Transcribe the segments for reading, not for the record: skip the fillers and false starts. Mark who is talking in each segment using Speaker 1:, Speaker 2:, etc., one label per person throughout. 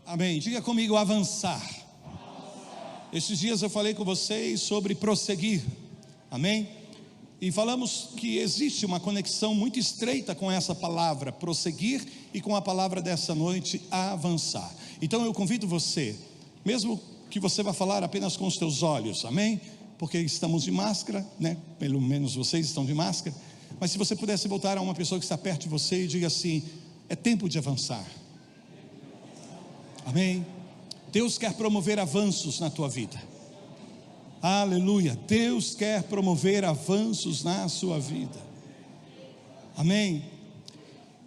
Speaker 1: Amém. Diga comigo, avançar. Esses dias eu falei com vocês sobre prosseguir. Amém. E falamos que existe uma conexão muito estreita com essa palavra, prosseguir, e com a palavra dessa noite, avançar. Então eu convido você, mesmo que você vá falar apenas com os teus olhos, amém? Porque estamos de máscara, né? Pelo menos vocês estão de máscara. Mas se você pudesse voltar a uma pessoa que está perto de você e diga assim: é tempo de avançar. Amém? Deus quer promover avanços na tua vida. Aleluia. Deus quer promover avanços na sua vida. Amém?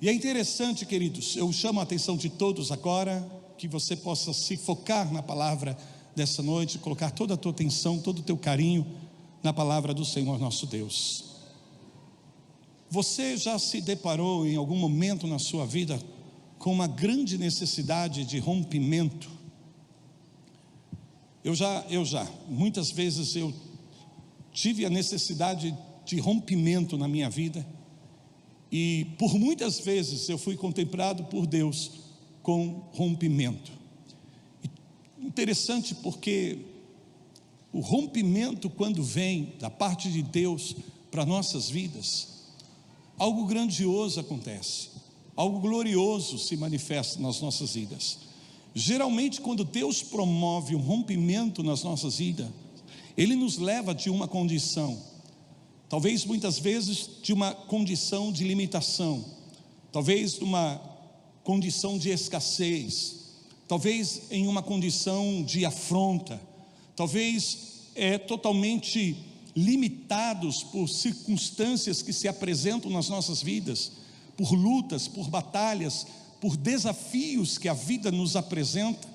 Speaker 1: E é interessante, queridos, eu chamo a atenção de todos agora, que você possa se focar na palavra dessa noite, colocar toda a tua atenção, todo o teu carinho na palavra do Senhor nosso Deus. Você já se deparou em algum momento na sua vida com uma grande necessidade de rompimento? Eu já, muitas vezes eu tive a necessidade de rompimento na minha vida, e por muitas vezes eu fui contemplado por Deus com rompimento. Interessante porque o rompimento, quando vem da parte de Deus para nossas vidas, algo grandioso acontece, algo glorioso se manifesta nas nossas vidas. Geralmente, quando Deus promove um rompimento nas nossas vidas, Ele nos leva de uma condição, talvez muitas vezes de uma condição de limitação, talvez de uma condição de escassez, talvez em uma condição de afronta, talvez totalmente limitados por circunstâncias que se apresentam nas nossas vidas, por lutas, por batalhas, por desafios que a vida nos apresenta,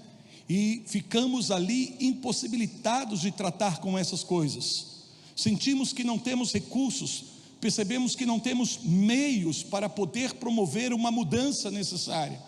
Speaker 1: e ficamos ali impossibilitados de tratar com essas coisas. Sentimos que não temos recursos, percebemos que não temos meios para poder promover uma mudança necessária,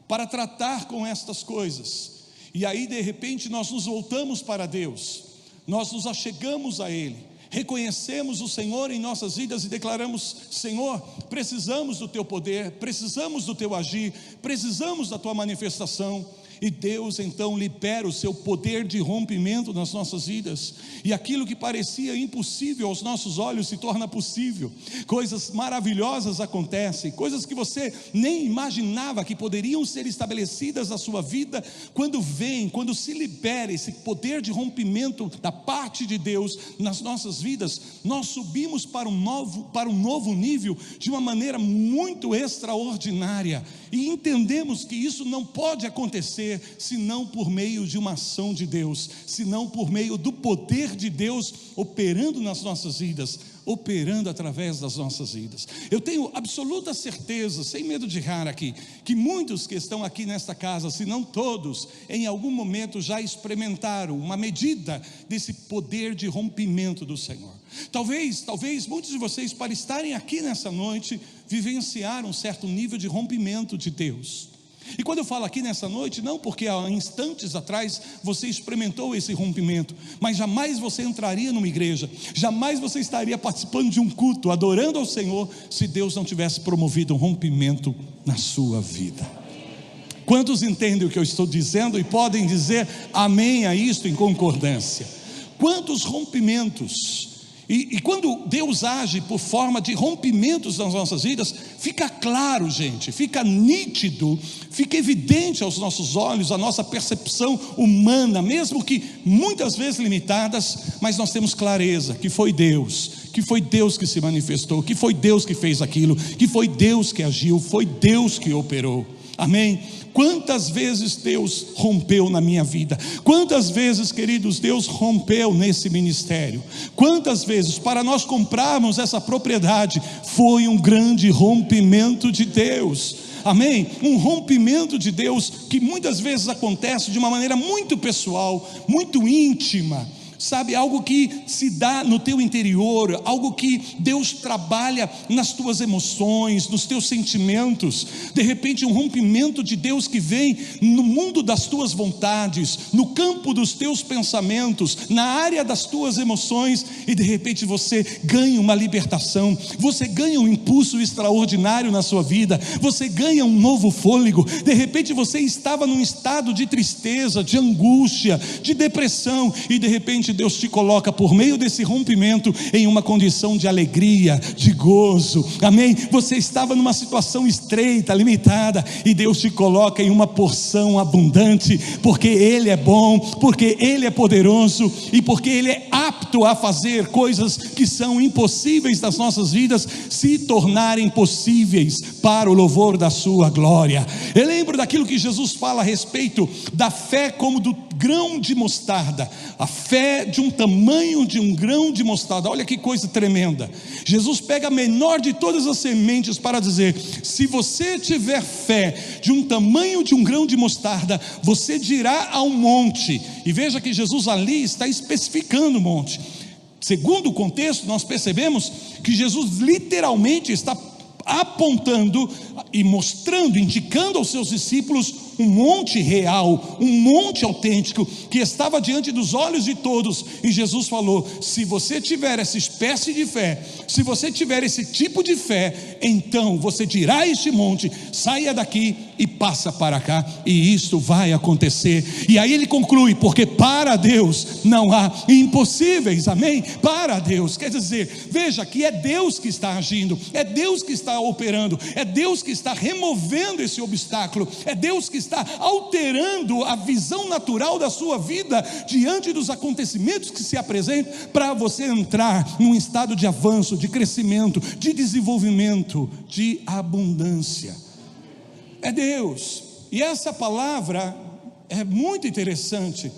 Speaker 1: para tratar com estas coisas. E aí de repente nós nos voltamos para Deus, nós nos achegamos a Ele, reconhecemos o Senhor em nossas vidas e declaramos: Senhor, precisamos do Teu poder, precisamos do Teu agir, precisamos da Tua manifestação. E Deus então libera o seu poder de rompimento nas nossas vidas, e aquilo que parecia impossível aos nossos olhos se torna possível. Coisas maravilhosas acontecem, coisas que você nem imaginava que poderiam ser estabelecidas na sua vida, quando se libera esse poder de rompimento da parte de Deus nas nossas vidas, nós subimos para um novo nível de uma maneira muito extraordinária, e entendemos que isso não pode acontecer senão por meio de uma ação de Deus, senão por meio do poder de Deus operando nas nossas vidas, operando através das nossas vidas. Eu tenho absoluta certeza, sem medo de errar aqui, que muitos que estão aqui nesta casa, se não todos, em algum momento já experimentaram uma medida desse poder de rompimento do Senhor. Talvez muitos de vocês, para estarem aqui nessa noite, vivenciaram um certo nível de rompimento de Deus. E quando eu falo aqui nessa noite, não porque há instantes atrás você experimentou esse rompimento, mas jamais você entraria numa igreja, jamais você estaria participando de um culto, adorando ao Senhor, se Deus não tivesse promovido um rompimento na sua vida. Quantos entendem o que eu estou dizendo e podem dizer amém a isto em concordância? Quantos rompimentos! E quando Deus age por forma de rompimentos nas nossas vidas, fica claro, gente, fica nítido, fica evidente aos nossos olhos, a nossa percepção humana, mesmo que muitas vezes limitadas, mas nós temos clareza que foi Deus que se manifestou, que foi Deus que fez aquilo, que foi Deus que agiu, foi Deus que operou. Amém? Quantas vezes Deus rompeu na minha vida? Quantas vezes, queridos, Deus rompeu nesse ministério? Quantas vezes, para nós comprarmos essa propriedade, foi um grande rompimento de Deus? Amém? Um rompimento de Deus que muitas vezes acontece de uma maneira muito pessoal, muito íntima, sabe, algo que se dá no teu interior, algo que Deus trabalha nas tuas emoções, nos teus sentimentos. De repente um rompimento de Deus que vem no mundo das tuas vontades, no campo dos teus pensamentos, na área das tuas emoções, e de repente você ganha uma libertação, você ganha um impulso extraordinário na sua vida, você ganha um novo fôlego. De repente você estava num estado de tristeza, de angústia, de depressão, e de repente Deus te coloca por meio desse rompimento em uma condição de alegria, de gozo, amém? Você estava numa situação estreita, limitada, e Deus te coloca em uma porção abundante, porque Ele é bom, porque Ele é poderoso, e porque Ele é apto a fazer coisas que são impossíveis das nossas vidas se tornarem possíveis para o louvor da sua glória. Eu lembro daquilo que Jesus fala a respeito da fé como do grão de mostarda, a fé de um tamanho de um grão de mostarda. Olha que coisa tremenda. Jesus pega a menor de todas as sementes para dizer: se você tiver fé de um tamanho de um grão de mostarda, você dirá a um monte. E veja que Jesus ali está especificando o monte. Segundo o contexto, nós percebemos que Jesus literalmente está apontando e mostrando, indicando aos seus discípulos um monte real, um monte autêntico, que estava diante dos olhos de todos. E Jesus falou: se você tiver essa espécie de fé, se você tiver esse tipo de fé, então você dirá a este monte: saia daqui e passa para cá, e isto vai acontecer. E aí ele conclui: porque para Deus não há impossíveis, amém? Para Deus, quer dizer, veja que é Deus que está agindo, é Deus que está operando, é Deus que está removendo esse obstáculo, é Deus que está alterando a visão natural da sua vida diante dos acontecimentos que se apresentam, para você entrar num estado de avanço, de crescimento, de desenvolvimento, de abundância. É Deus. E essa palavra é muito interessante,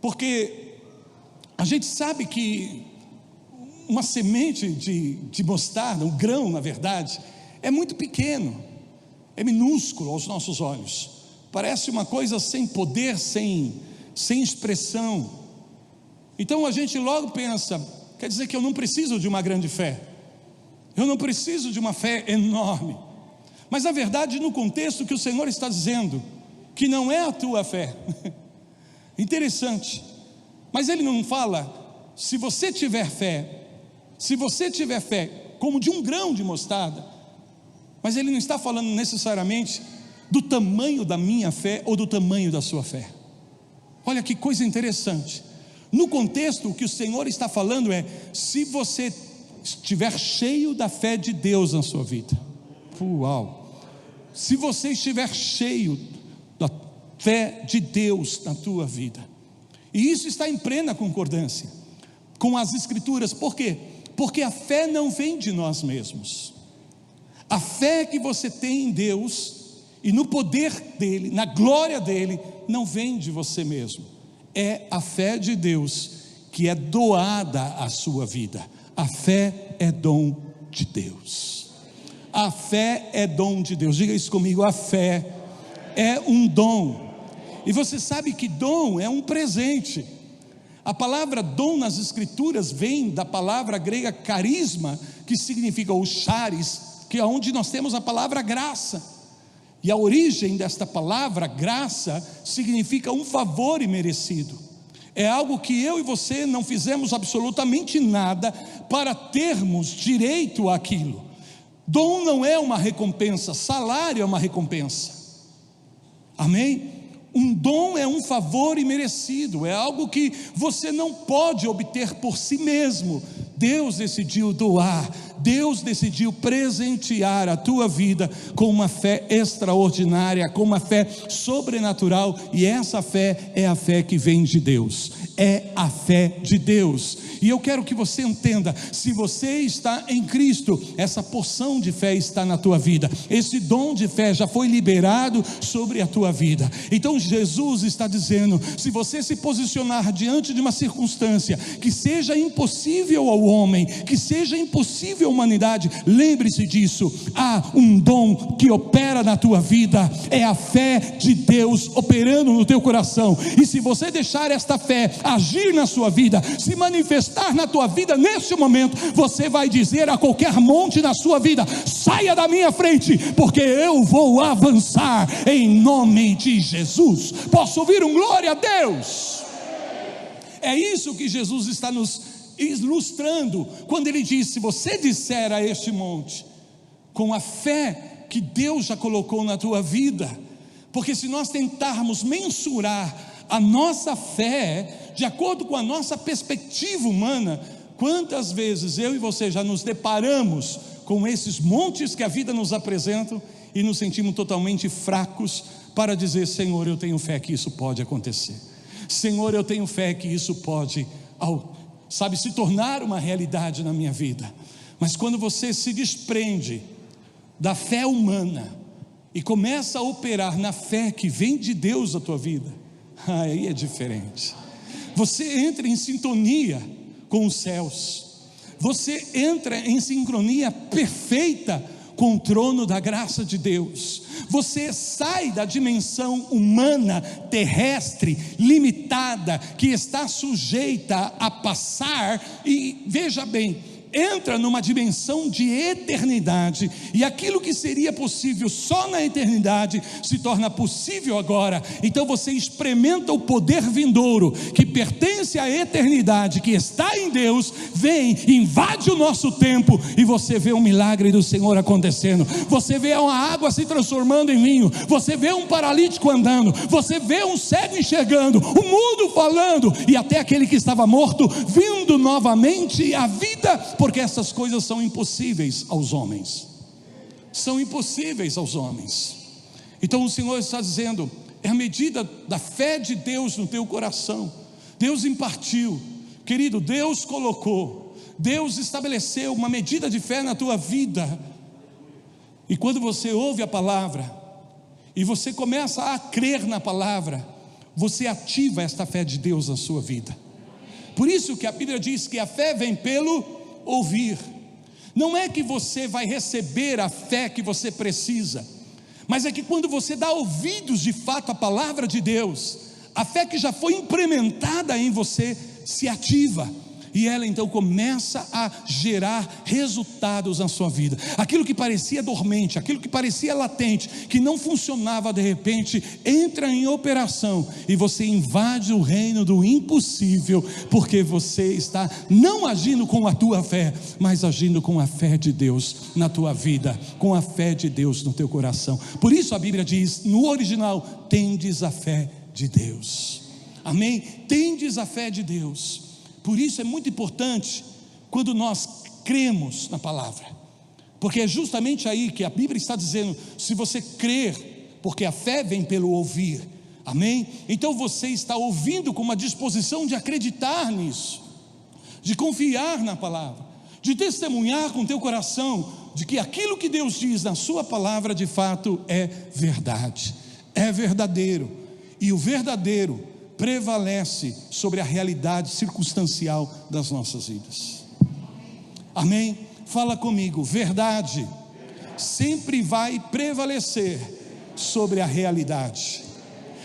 Speaker 1: porque a gente sabe que uma semente de mostarda, um grão na verdade, é muito pequeno, é minúsculo aos nossos olhos, parece uma coisa sem poder, sem expressão. Então a gente logo pensa: quer dizer que eu não preciso de uma grande fé, eu não preciso de uma fé enorme. Mas na verdade, no contexto que o Senhor está dizendo que não é a tua fé, interessante, mas Ele não fala: se você tiver fé, se você tiver fé como de um grão de mostarda, mas Ele não está falando necessariamente do tamanho da minha fé ou do tamanho da sua fé. Olha que coisa interessante. No contexto, o que o Senhor está falando é: se você estiver cheio da fé de Deus na sua vida, uau! Se você estiver cheio da fé de Deus na tua vida, e isso está em plena concordância com as Escrituras. Por quê? Porque a fé não vem de nós mesmos. A fé que você tem em Deus e no poder dEle, na glória dEle, não vem de você mesmo. É a fé de Deus que é doada à sua vida. A fé é dom de Deus. A fé é dom de Deus. Diga isso comigo: a fé é um dom. E você sabe que dom é um presente. A palavra dom nas Escrituras vem da palavra grega carisma, que significa o charis, que é onde nós temos a palavra graça. E a origem desta palavra graça significa um favor imerecido. É algo que eu e você não fizemos absolutamente nada para termos direito àquilo. Dom não é uma recompensa, salário é uma recompensa, amém? Um dom é um favor imerecido, é algo que você não pode obter por si mesmo. Deus decidiu doar, Deus decidiu presentear a tua vida com uma fé extraordinária, com uma fé sobrenatural, e essa fé é a fé que vem de Deus, é a fé de Deus. E eu quero que você entenda: se você está em Cristo, essa porção de fé está na tua vida, esse dom de fé já foi liberado sobre a tua vida. Então Jesus está dizendo: se você se posicionar diante de uma circunstância que seja impossível ao homem, que seja impossível à humanidade, lembre-se disso: há um dom que opera na tua vida, é a fé de Deus operando no teu coração. E se você deixar esta fé agir na sua vida, se manifestar na tua vida, neste momento você vai dizer a qualquer monte na sua vida: saia da minha frente, porque eu vou avançar em nome de Jesus. Posso ouvir um glória a Deus? É isso que Jesus está nos ilustrando quando ele diz: se você disser a este monte, com a fé que Deus já colocou na tua vida. Porque se nós tentarmos mensurar a nossa fé de acordo com a nossa perspectiva humana, quantas vezes eu e você já nos deparamos com esses montes que a vida nos apresenta e nos sentimos totalmente fracos para dizer: Senhor, eu tenho fé que isso pode acontecer. Senhor, eu tenho fé que isso pode, se tornar uma realidade na minha vida. Mas quando você se desprende da fé humana e começa a operar na fé que vem de Deus na tua vida, aí é diferente. Você entra em sintonia com os céus, você entra em sincronia perfeita com o trono da graça de Deus. Você sai da dimensão humana, terrestre, limitada, que está sujeita a passar, e veja bem, entra numa dimensão de eternidade, e aquilo que seria possível só na eternidade se torna possível agora. Então você experimenta o poder vindouro que pertence à eternidade, que está em Deus, vem, invade o nosso tempo, e você vê um milagre do Senhor acontecendo. Você vê uma água se transformando em vinho, você vê um paralítico andando, você vê um cego enxergando, um mudo falando, e até aquele que estava morto vindo novamente à vida, porque essas coisas são impossíveis aos homens. São impossíveis aos homens. Então o Senhor está dizendo: é a medida da fé de Deus no teu coração. Deus impartiu, querido, Deus colocou, Deus estabeleceu uma medida de fé na tua vida. E quando você ouve a palavra e você começa a crer na palavra, você ativa esta fé de Deus na sua vida. Por isso que a Bíblia diz que a fé vem pelo ouvir. Não é que você vai receber a fé que você precisa, mas é que quando você dá ouvidos de fato à palavra de Deus, a fé que já foi implementada em você se ativa, e ela então começa a gerar resultados na sua vida. Aquilo que parecia dormente, aquilo que parecia latente, que não funcionava, de repente entra em operação, e você invade o reino do impossível, porque você está não agindo com a tua fé, mas agindo com a fé de Deus na tua vida, com a fé de Deus no teu coração. Por isso a Bíblia diz no original: tendes a fé de Deus. Amém? Tendes a fé de Deus. Por isso é muito importante quando nós cremos na palavra, porque é justamente aí que a Bíblia está dizendo: se você crer, porque a fé vem pelo ouvir, amém? Então você está ouvindo com uma disposição de acreditar nisso, de confiar na palavra, de testemunhar com teu coração de que aquilo que Deus diz na sua palavra de fato é verdade, é verdadeiro, e o verdadeiro prevalece sobre a realidade circunstancial das nossas vidas. Amém? Fala comigo: verdade sempre vai prevalecer sobre a realidade.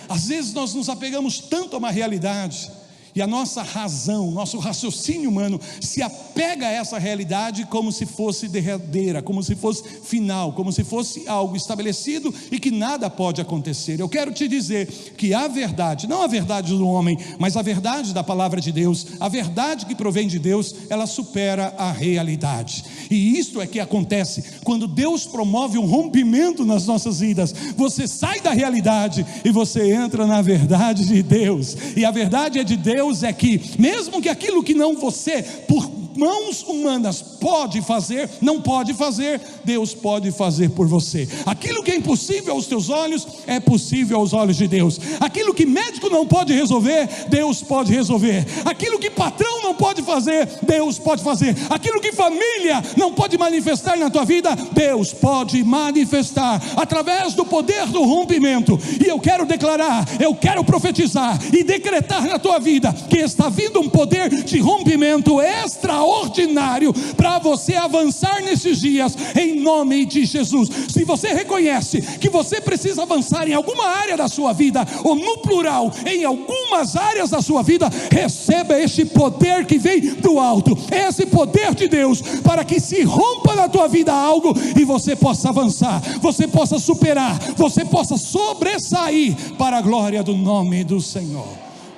Speaker 1: Às vezes nós nos apegamos tanto a uma realidade, e a nossa razão, nosso raciocínio humano se apega a essa realidade como se fosse derradeira, como se fosse final, como se fosse algo estabelecido e que nada pode acontecer. Eu quero te dizer que a verdade, não a verdade do homem, mas a verdade da palavra de Deus, a verdade que provém de Deus, ela supera a realidade. E isto é que acontece quando Deus promove um rompimento nas nossas vidas. Você sai da realidade e você entra na verdade de Deus. E a verdade é de Deus é que, mesmo que aquilo que não você, por mãos humanas pode fazer, não pode fazer, Deus pode fazer por você. Aquilo que é impossível aos teus olhos, é possível aos olhos de Deus. Aquilo que médico não pode resolver, Deus pode resolver. Aquilo que patrão não pode fazer, Deus pode fazer. Aquilo que família não pode manifestar na tua vida, Deus pode manifestar, através do poder do rompimento. E eu quero declarar, eu quero profetizar e decretar na tua vida, que está vindo um poder de rompimento extraordinário, para você avançar nesses dias, em nome de Jesus. Se você reconhece que você precisa avançar em alguma área da sua vida, ou no plural, em algumas áreas da sua vida, receba este poder que vem do alto, esse poder de Deus, para que se rompa na tua vida algo, e você possa avançar, você possa superar, você possa sobressair, para a glória do nome do Senhor.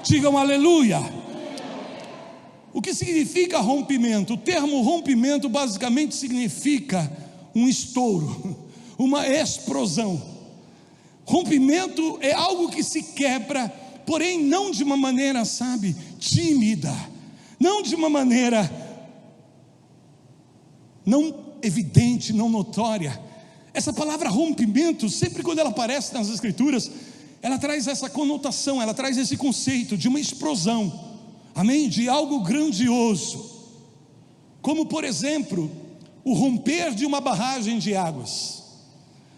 Speaker 1: Digam aleluia. O que significa rompimento? O termo rompimento basicamente significa um estouro, uma explosão. Rompimento é algo que se quebra, porém não de uma maneira, sabe, tímida, não de uma maneira não evidente, não notória. Essa palavra rompimento, sempre quando ela aparece nas Escrituras, ela traz essa conotação, ela traz esse conceito de uma explosão. Amém? De algo grandioso, como por exemplo, o romper de uma barragem de águas.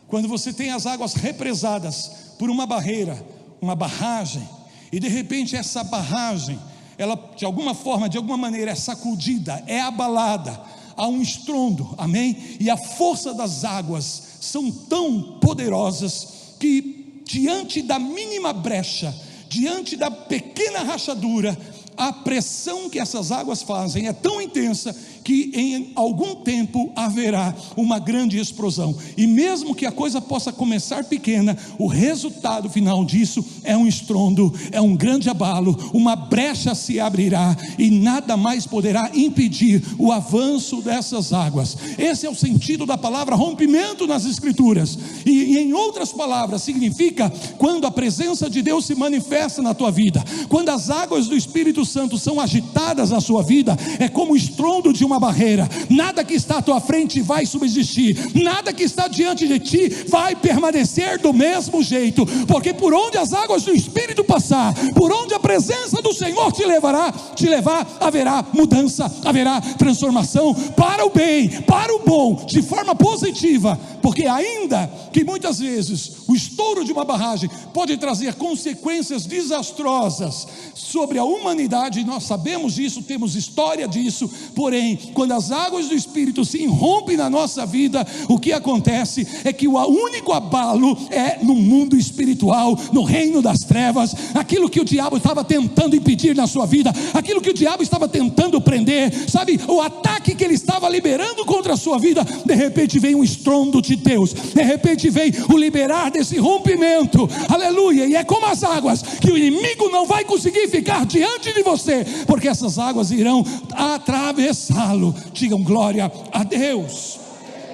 Speaker 1: Quando você tem as águas represadas por uma barreira, uma barragem, e de repente essa barragem, ela de alguma forma, de alguma maneira é sacudida, é abalada, há um estrondo, amém? E a força das águas são tão poderosas, que diante da mínima brecha, diante da pequena rachadura, a pressão que essas águas fazem é tão intensa, que em algum tempo haverá uma grande explosão. E mesmo que a coisa possa começar pequena, o resultado final disso é um estrondo, é um grande abalo, uma brecha se abrirá, e nada mais poderá impedir o avanço dessas águas. Esse é o sentido da palavra rompimento nas Escrituras, e em outras palavras significa quando a presença de Deus se manifesta na tua vida, quando as águas do Espírito Santo são agitadas na sua vida, é como o estrondo de uma barreira. Nada que está à tua frente vai subsistir, nada que está diante de ti vai permanecer do mesmo jeito, porque por onde as águas do Espírito passar, por onde a presença do Senhor te levar, haverá mudança, haverá transformação, para o bem, para o bom, de forma positiva. Porque ainda que muitas vezes o estouro de uma barragem pode trazer consequências desastrosas sobre a humanidade, nós sabemos disso, temos história disso, porém, quando as águas do Espírito se irrompem na nossa vida, o que acontece é que o único abalo é no mundo espiritual, no reino das trevas. Aquilo que o diabo estava tentando impedir na sua vida, aquilo que o diabo estava tentando prender, sabe, o ataque que ele estava liberando contra a sua vida, de repente vem um estrondo de Deus, de repente vem o liberar desse rompimento, aleluia, e é como as águas, que o inimigo não vai conseguir ficar diante de você, porque essas águas irão atravessá-lo. Digam glória a Deus.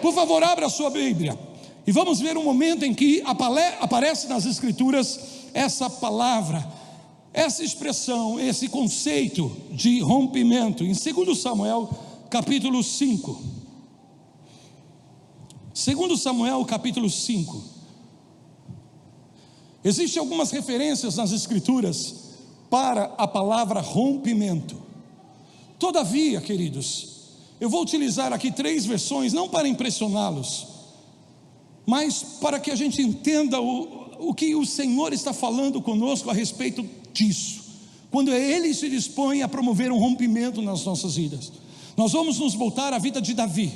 Speaker 1: Por favor, abra a sua Bíblia, e vamos ver um momento em que aparece nas Escrituras essa palavra, essa expressão, esse conceito de rompimento, em 2 Samuel capítulo 5. 2 Samuel capítulo 5. Existem algumas referências nas Escrituras para a palavra rompimento. Todavia, queridos, eu vou utilizar aqui 3 versões, não para impressioná-los, mas para que a gente entenda o que o Senhor está falando conosco a respeito disso, quando Ele se dispõe a promover um rompimento nas nossas vidas. Nós vamos nos voltar à vida de Davi,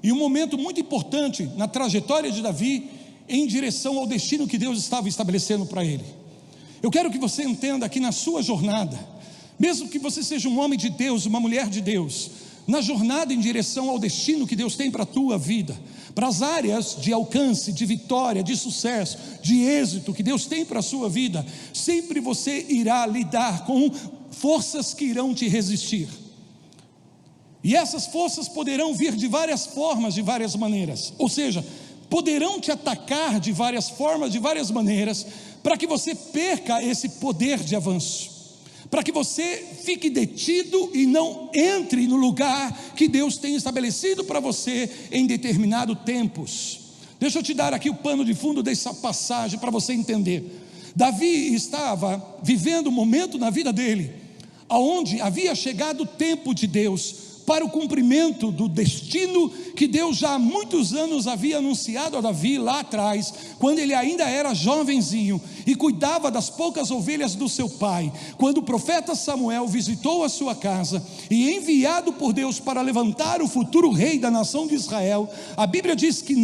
Speaker 1: e um momento muito importante na trajetória de Davi, em direção ao destino que Deus estava estabelecendo para ele. Eu quero que você entenda que na sua jornada, mesmo que você seja um homem de Deus, uma mulher de Deus, na jornada em direção ao destino que Deus tem para a tua vida, para as áreas de alcance, de vitória, de sucesso, de êxito que Deus tem para a sua vida, sempre você irá lidar com forças que irão te resistir. E essas forças poderão vir de várias formas, de várias maneiras, ou seja, poderão te atacar de várias formas, de várias maneiras, para que você perca esse poder de avanço, para que você fique detido e não entre no lugar que Deus tem estabelecido para você em determinado tempos. Deixa eu te dar aqui o pano de fundo dessa passagem para você entender. Davi estava vivendo um momento na vida dele, aonde havia chegado o tempo de Deus para o cumprimento do destino que Deus já há muitos anos havia anunciado a Davi lá atrás, quando ele ainda era jovenzinho e cuidava das poucas ovelhas do seu pai. Quando o profeta Samuel visitou a sua casa e enviado por Deus para levantar o futuro rei da nação de Israel, a Bíblia diz que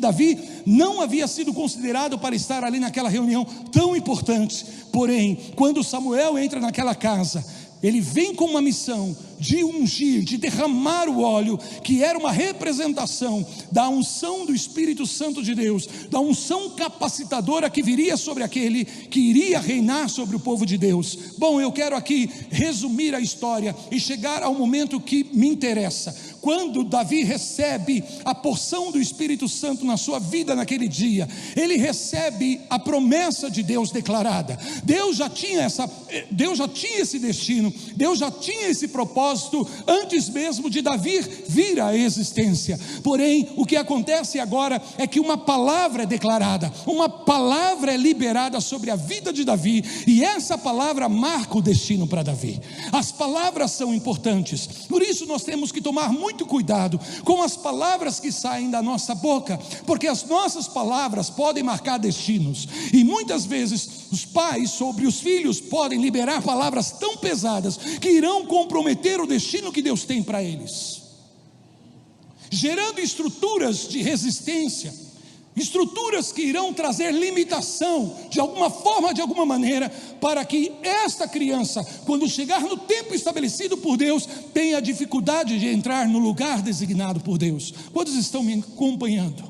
Speaker 1: Davi não havia sido considerado para estar ali naquela reunião tão importante. Porém, quando Samuel entra naquela casa, ele vem com uma missão de ungir, de derramar o óleo, que era uma representação da unção do Espírito Santo de Deus, da unção capacitadora que viria sobre aquele que iria reinar sobre o povo de Deus. Bom, eu quero aqui resumir a história e chegar ao momento que me interessa. Quando Davi recebe a porção do Espírito Santo na sua vida naquele dia, ele recebe a promessa de Deus declarada. Deus já tinha esse destino, Deus já tinha esse propósito antes mesmo de Davi vir à existência. Porém, o que acontece agora é que uma palavra é declarada, uma palavra é liberada sobre a vida de Davi, e essa palavra marca o destino para Davi. As palavras são importantes, por isso nós temos que tomar muito cuidado com as palavras que saem da nossa boca, porque as nossas palavras podem marcar destinos, e muitas vezes os pais sobre os filhos podem liberar palavras tão pesadas que irão comprometer o destino que Deus tem para eles, gerando estruturas de resistência, estruturas que irão trazer limitação de alguma forma, de alguma maneira, para que esta criança, quando chegar no tempo estabelecido por Deus, tenha dificuldade de entrar no lugar designado por Deus. Quantos estão me acompanhando?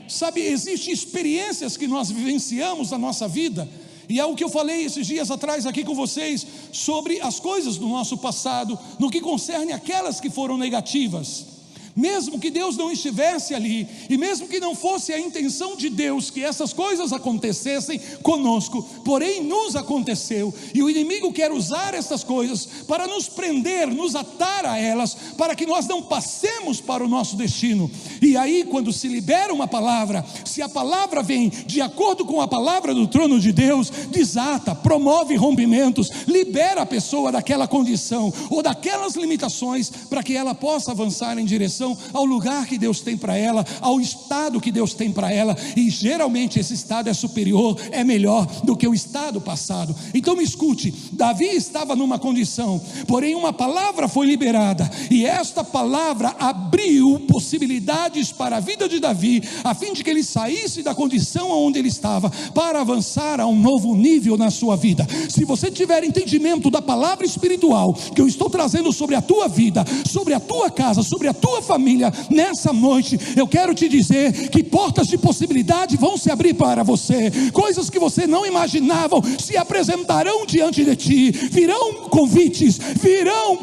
Speaker 1: Sabe, existem experiências que nós vivenciamos na nossa vida, e é o que eu falei esses dias atrás aqui com vocês, sobre as coisas do nosso passado, no que concerne aquelas que foram negativas. Mesmo que Deus não estivesse ali, e mesmo que não fosse a intenção de Deus que essas coisas acontecessem conosco, porém nos aconteceu, e o inimigo quer usar essas coisas para nos prender, nos atar a elas, para que nós não passemos para o nosso destino. E aí, quando se libera uma palavra, se a palavra vem de acordo com a palavra do trono de Deus, desata, promove rompimentos, libera a pessoa daquela condição ou daquelas limitações, para que ela possa avançar em direção ao lugar que Deus tem para ela, ao estado que Deus tem para ela, e geralmente esse estado é superior, é melhor do que o estado passado. Então me escute, Davi estava numa condição, porém uma palavra foi liberada, e esta palavra abriu possibilidades para a vida de Davi, a fim de que ele saísse da condição onde ele estava, para avançar a um novo nível na sua vida. Se você tiver entendimento da palavra espiritual que eu estou trazendo sobre a tua vida, sobre a tua casa, sobre a tua família, nessa noite eu quero te dizer que portas de possibilidade vão se abrir para você, coisas que você não imaginava se apresentarão diante de ti, virão convites, virão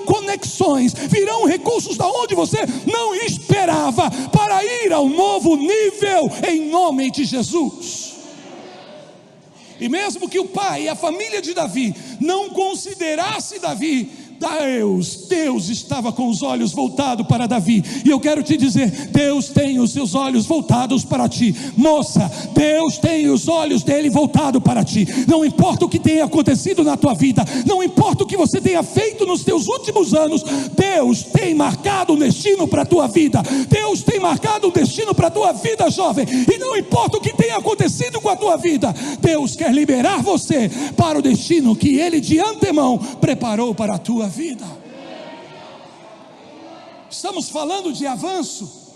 Speaker 1: conexões, virão recursos da onde você não esperava, para ir ao novo nível, em nome de Jesus. E mesmo que o pai e a família de Davi não considerasse Davi, Deus estava com os olhos voltados para Davi, e eu quero te dizer, Deus tem os seus olhos voltados para ti, moça, Deus tem os olhos dele voltados para ti. Não importa o que tenha acontecido na tua vida, não importa o que você tenha feito nos teus últimos anos, Deus tem marcado um destino para a tua vida, Deus tem marcado um destino para a tua vida, jovem, e não importa o que tenha acontecido com a tua vida, Deus quer liberar você para o destino que Ele de antemão preparou para a tua vida. Estamos falando de avanço,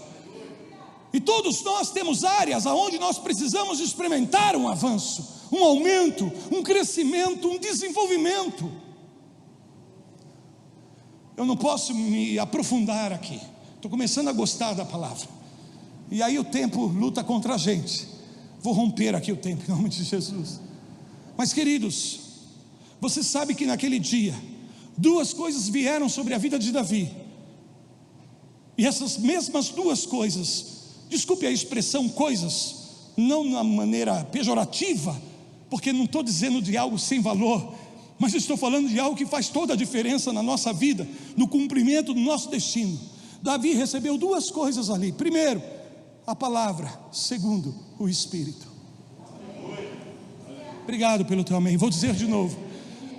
Speaker 1: e todos nós temos áreas aonde nós precisamos experimentar um avanço, um aumento, um crescimento, um desenvolvimento. Eu não posso me aprofundar aqui, estou começando a gostar da palavra, e aí o tempo luta contra a gente. Vou romper aqui o tempo em nome de Jesus. Mas queridos, você sabe que naquele dia duas coisas vieram sobre a vida de Davi, e essas mesmas duas coisas, desculpe a expressão coisas, não na maneira pejorativa, porque não estou dizendo de algo sem valor, mas estou falando de algo que faz toda a diferença na nossa vida, no cumprimento do nosso destino. Davi recebeu duas coisas ali: primeiro, a palavra; segundo, o Espírito. Obrigado pelo teu amém. Vou dizer de novo: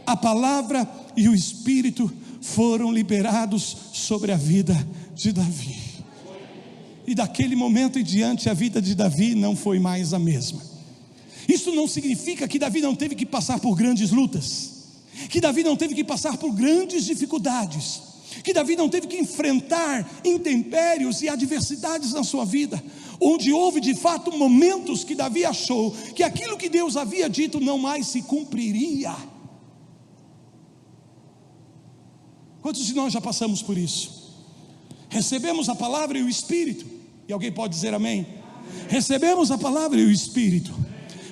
Speaker 1: a palavra e o Espírito foram liberados sobre a vida de Davi, e daquele momento em diante a vida de Davi não foi mais a mesma. Isso não significa que Davi não teve que passar por grandes lutas, que Davi não teve que passar por grandes dificuldades, que Davi não teve que enfrentar intempéries e adversidades na sua vida, onde houve de fato momentos que Davi achou que aquilo que Deus havia dito não mais se cumpriria. Quantos de nós já passamos por isso? Recebemos a palavra e o Espírito, e alguém pode dizer amém? Recebemos a palavra e o Espírito.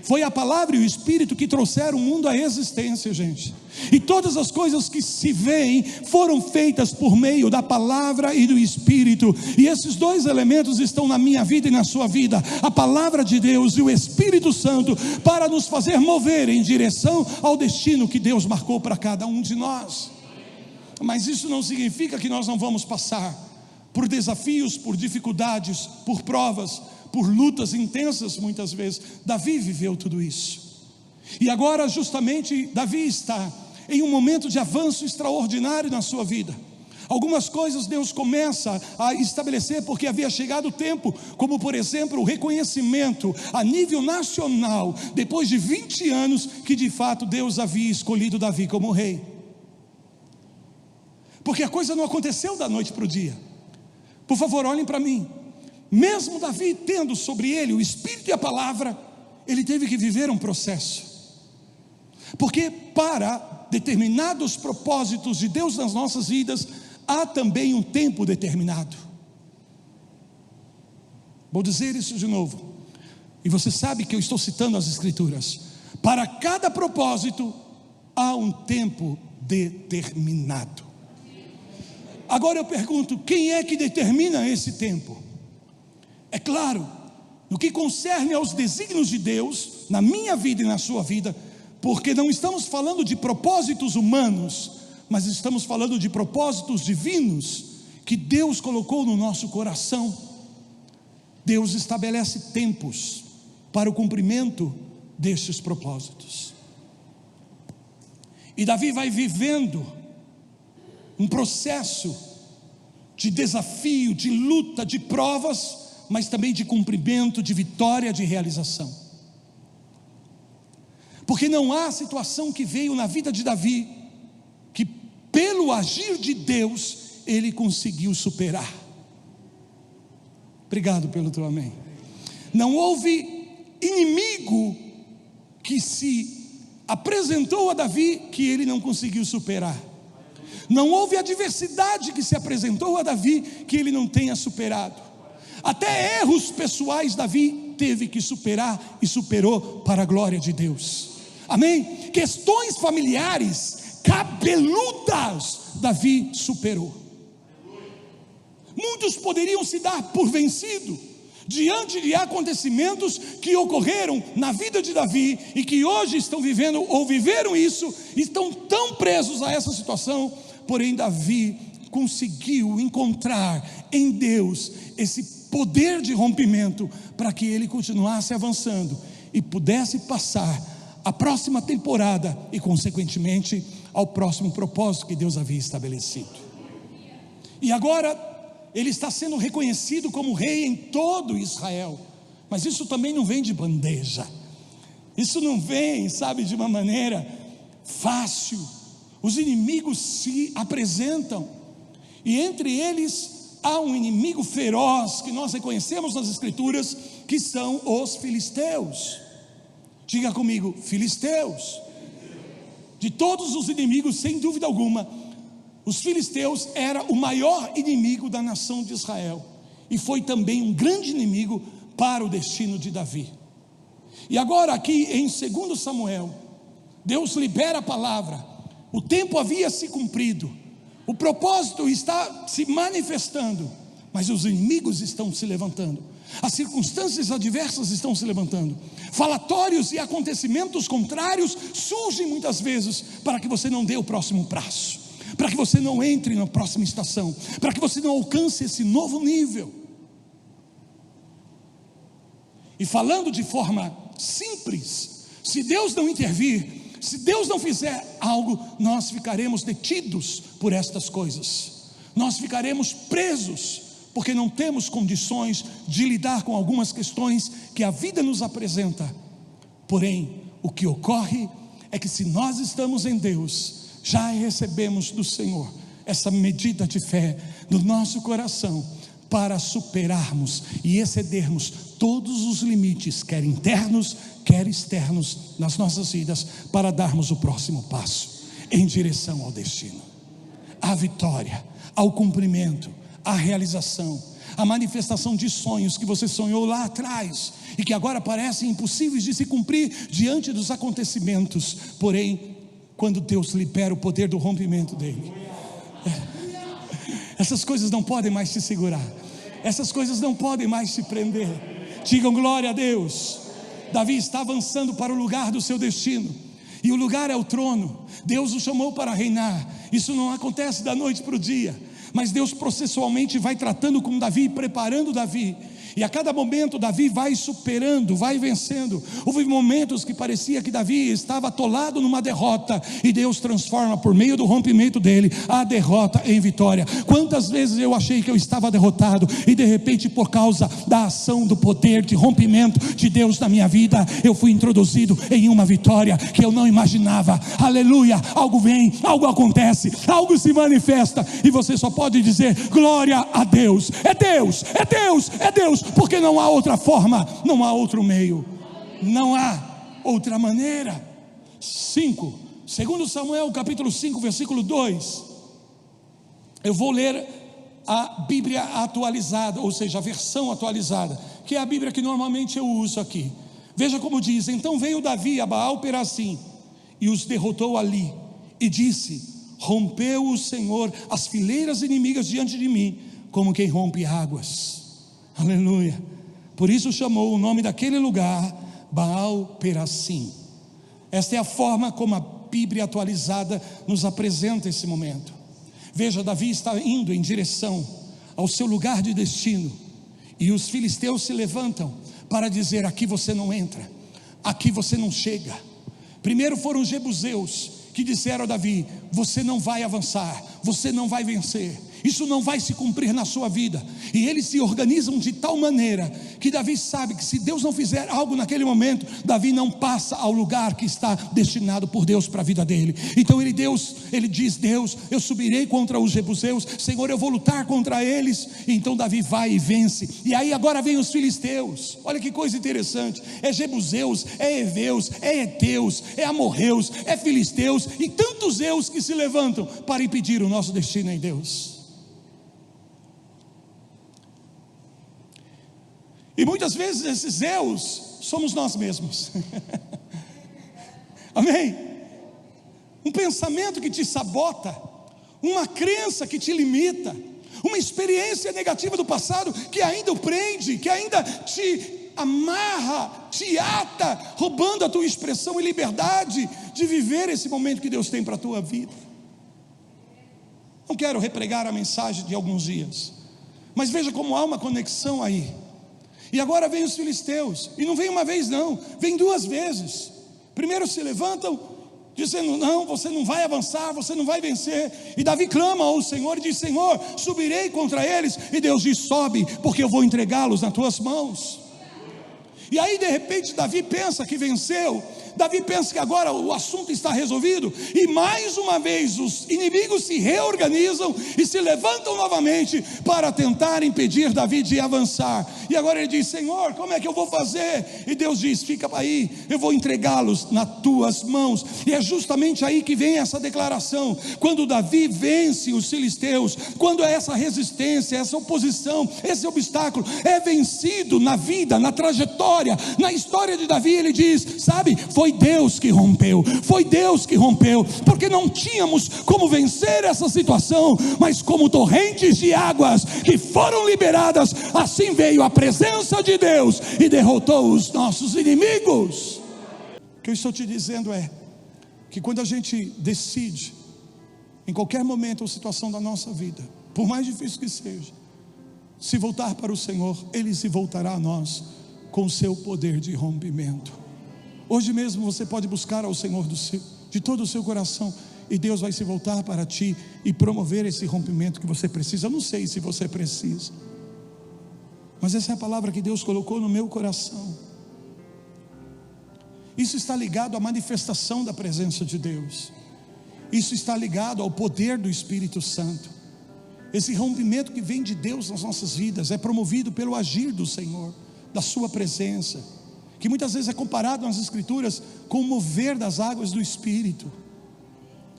Speaker 1: Foi a palavra e o Espírito que trouxeram o mundo à existência, gente. E todas as coisas que se veem foram feitas por meio da palavra e do Espírito. E esses dois elementos estão na minha vida e na sua vida: a palavra de Deus e o Espírito Santo, para nos fazer mover em direção ao destino que Deus marcou para cada um de nós. Mas isso não significa que nós não vamos passar por desafios, por dificuldades, por provas, por lutas intensas muitas vezes. Davi viveu tudo isso. E agora justamente Davi está em um momento de avanço extraordinário na sua vida. Algumas coisas Deus começa a estabelecer porque havia chegado o tempo, como por exemplo o reconhecimento a nível nacional, depois de 20 anos, que de fato Deus havia escolhido Davi como rei. Porque a coisa não aconteceu da noite para o dia. Por favor, olhem para mim. Mesmo Davi tendo sobre ele o Espírito e a palavra, ele teve que viver um processo. Porque para determinados propósitos de Deus nas nossas vidas, há também um tempo determinado. Vou dizer isso de novo, e você sabe que eu estou citando as Escrituras. Para cada propósito, há um tempo determinado. Agora eu pergunto: quem é que determina esse tempo? É claro, no que concerne aos desígnios de Deus, na minha vida e na sua vida, porque não estamos falando de propósitos humanos, mas estamos falando de propósitos divinos, que Deus colocou no nosso coração. Deus estabelece tempos para o cumprimento destes propósitos. E Davi vai vivendo um processo de desafio, de luta, de provas, mas também de cumprimento, de vitória, de realização. Porque não há situação que veio na vida de Davi que pelo agir de Deus ele conseguiu superar. Obrigado pelo teu amém. Não houve inimigo que se apresentou a Davi que ele não conseguiu superar. Não houve adversidade que se apresentou a Davi que ele não tenha superado. Até erros pessoais Davi teve que superar e superou para a glória de Deus. Amém? Questões familiares cabeludas Davi superou. Muitos poderiam se dar por vencido diante de acontecimentos que ocorreram na vida de Davi e que hoje estão vivendo ou viveram isso, estão tão presos a essa situação. Porém Davi conseguiu encontrar em Deus esse poder de rompimento para que ele continuasse avançando e pudesse passar a próxima temporada e consequentemente ao próximo propósito que Deus havia estabelecido. E agora ele está sendo reconhecido como rei em todo Israel. Mas isso também não vem de bandeja. Isso não vem, sabe, de uma maneira fácil. Os inimigos se apresentam, e entre eles há um inimigo feroz que nós reconhecemos nas Escrituras, que são os filisteus. Diga comigo: filisteus. De todos os inimigos, sem dúvida alguma, os filisteus era o maior inimigo da nação de Israel, e foi também um grande inimigo para o destino de Davi. E agora aqui em 2 Samuel, Deus libera a palavra. O tempo havia se cumprido, o propósito está se manifestando, mas os inimigos estão se levantando. As circunstâncias adversas estão se levantando. Falatórios e acontecimentos contrários surgem muitas vezes para que você não dê o próximo passo, para que você não entre na próxima estação, para que você não alcance esse novo nível. E falando de forma simples, se Deus não intervir, se Deus não fizer algo, nós ficaremos detidos por estas coisas, nós ficaremos presos, porque não temos condições de lidar com algumas questões que a vida nos apresenta. Porém, o que ocorre é que se nós estamos em Deus, já recebemos do Senhor essa medida de fé no nosso coração, para superarmos e excedermos todos os limites, quer internos, quer externos, nas nossas vidas, para darmos o próximo passo, em direção ao destino, à vitória, ao cumprimento, à realização, à manifestação de sonhos que você sonhou lá atrás, e que agora parecem impossíveis de se cumprir diante dos acontecimentos. Porém, quando Deus libera o poder do rompimento dele, essas coisas não podem mais te segurar, essas coisas não podem mais te prender. Digam glória a Deus. Davi está avançando para o lugar do seu destino, e o lugar é o trono. Deus o chamou para reinar. Isso não acontece da noite para o dia, mas Deus processualmente vai tratando com Davi, preparando Davi, e a cada momento Davi vai superando, vai vencendo. Houve momentos que parecia que Davi estava atolado numa derrota, e Deus transforma por meio do rompimento dele a derrota em vitória. Quantas vezes eu achei que eu estava derrotado, e de repente, por causa da ação do poder de rompimento de Deus na minha vida, eu fui introduzido em uma vitória que eu não imaginava. Aleluia, algo vem, algo acontece, algo se manifesta, e você só pode dizer glória a Deus. É Deus, é Deus, é Deus, porque não há outra forma, não há outro meio, não há outra maneira. 5, segundo Samuel capítulo 5 versículo 2, eu vou ler a Bíblia atualizada, ou seja, a versão atualizada, que é a Bíblia que normalmente eu uso aqui. Veja como diz: então veio Davi a Baal-Perazim e os derrotou ali, e disse: rompeu o Senhor as fileiras inimigas diante de mim, como quem rompe águas. Aleluia. Por isso chamou o nome daquele lugar Baal-Perazim. Esta é a forma como a Bíblia atualizada nos apresenta esse momento. Veja, Davi está indo em direção ao seu lugar de destino, e os filisteus se levantam para dizer: aqui você não entra, aqui você não chega. Primeiro foram os jebuseus que disseram a Davi: você não vai avançar, você não vai vencer, isso não vai se cumprir na sua vida. E eles se organizam de tal maneira que Davi sabe que se Deus não fizer algo naquele momento, Davi não passa ao lugar que está destinado por Deus para a vida dele. Então ele diz: Deus, eu subirei contra os jebuseus, Senhor, eu vou lutar contra eles. E então Davi vai e vence. E aí agora vem os filisteus. Olha que coisa interessante: é jebuseus, é heveus, é heteus, é amorreus, é filisteus e tantos eus que se levantam para impedir o nosso destino em Deus. E muitas vezes esses eus somos nós mesmos. Amém? Um pensamento que te sabota, uma crença que te limita, uma experiência negativa do passado que ainda o prende, que ainda te amarra, te ata, roubando a tua expressão e liberdade de viver esse momento que Deus tem para a tua vida. Não quero repregar a mensagem de alguns dias, mas veja como há uma conexão aí. E agora vem os filisteus, e não vem uma vez não, vem duas vezes. Primeiro se levantam dizendo: não, você não vai avançar, você não vai vencer. E Davi clama ao Senhor e diz: Senhor, subirei contra eles. E Deus diz: sobe, porque eu vou entregá-los nas tuas mãos. E aí de repente Davi pensa que venceu, Davi pensa que agora o assunto está resolvido, e mais uma vez os inimigos se reorganizam e se levantam novamente para tentar impedir Davi de avançar. E agora ele diz: Senhor, como é que eu vou fazer? E Deus diz: fica aí, eu vou entregá-los nas tuas mãos. E é justamente aí que vem essa declaração. Quando Davi vence os filisteus, quando essa resistência, essa oposição, esse obstáculo é vencido na vida, na trajetória história. Na história de Davi ele diz, sabe, foi Deus que rompeu, porque não tínhamos como vencer essa situação, mas como torrentes de águas que foram liberadas, assim veio a presença de Deus e derrotou os nossos inimigos. O que eu estou te dizendo é que quando a gente decide, em qualquer momento ou situação da nossa vida, por mais difícil que seja, se voltar para o Senhor, Ele se voltará a nós com o seu poder de rompimento. Hoje mesmo você pode buscar ao Senhor de todo o seu coração, e Deus vai se voltar para ti e promover esse rompimento que você precisa. Eu não sei se você precisa, mas essa é a palavra que Deus colocou no meu coração. Isso está ligado à manifestação da presença de Deus, isso está ligado ao poder do Espírito Santo. Esse rompimento que vem de Deus nas nossas vidas é promovido pelo agir do Senhor, da sua presença, que muitas vezes é comparado nas Escrituras com o mover das águas do Espírito.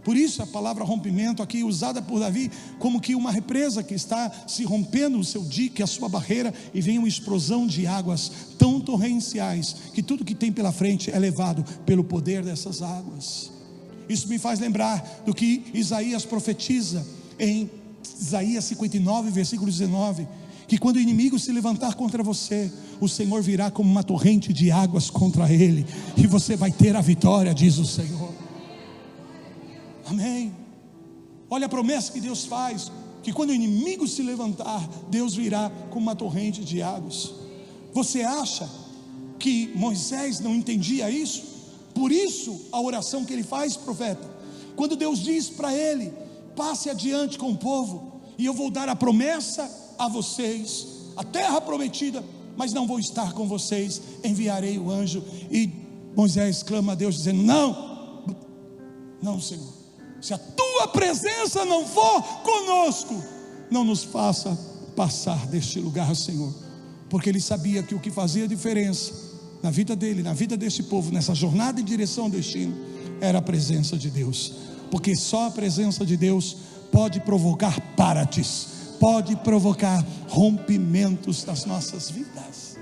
Speaker 1: Por isso a palavra rompimento aqui usada por Davi como que uma represa que está se rompendo o seu dique, a sua barreira, e vem uma explosão de águas tão torrenciais que tudo que tem pela frente é levado pelo poder dessas águas. Isso me faz lembrar do que Isaías profetiza em Isaías 59 versículo 19, que quando o inimigo se levantar contra você, o Senhor virá como uma torrente de águas contra ele, e você vai ter a vitória, diz o Senhor. Amém. Olha a promessa que Deus faz, que quando o inimigo se levantar, Deus virá como uma torrente de águas. Você acha que Moisés não entendia isso? Por isso a oração que ele faz, profeta, quando Deus diz para ele: passe adiante com o povo, e eu vou dar a promessa a vocês, a terra prometida, mas não vou estar com vocês, enviarei o anjo. E Moisés clama a Deus dizendo: não Senhor, se a tua presença não for conosco, não nos faça passar deste lugar, Senhor. Porque ele sabia que o que fazia diferença na vida dele, na vida deste povo, nessa jornada em direção ao destino, era a presença de Deus. Porque só a presença de Deus pode provocar parates, pode provocar rompimentos das nossas vidas.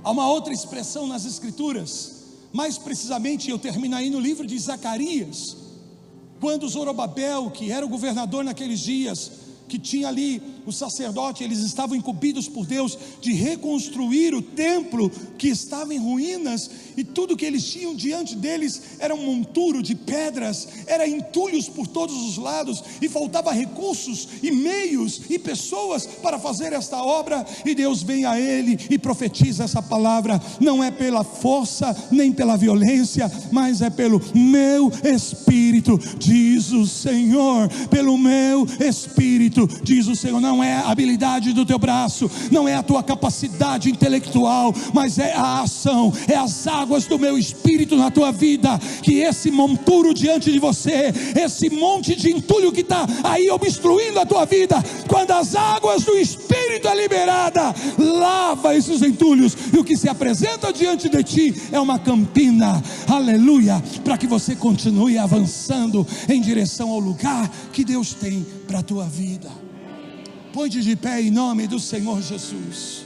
Speaker 1: Há uma outra expressão nas Escrituras, mais precisamente eu termino aí no livro de Zacarias, quando Zorobabel, que era o governador naqueles dias, que tinha ali o sacerdote, eles estavam incumbidos por Deus de reconstruir o templo que estava em ruínas, e tudo que eles tinham diante deles era um monturo de pedras, era entulhos por todos os lados, e faltava recursos e meios e pessoas para fazer esta obra. E Deus vem a ele e profetiza essa palavra: não é pela força nem pela violência, mas é pelo meu Espírito, diz o Senhor. Pelo meu Espírito, diz o Senhor. Não é a habilidade do teu braço, não é a tua capacidade intelectual, mas é a ação, é as águas do meu Espírito na tua vida. Que esse monturo diante de você, esse monte de entulho que está aí obstruindo a tua vida, quando as águas do Espírito é liberada, lava esses entulhos, e o que se apresenta diante de ti é uma campina, aleluia, para que você continue avançando em direção ao lugar que Deus tem para a tua vida. Põe-te de pé em nome do Senhor Jesus.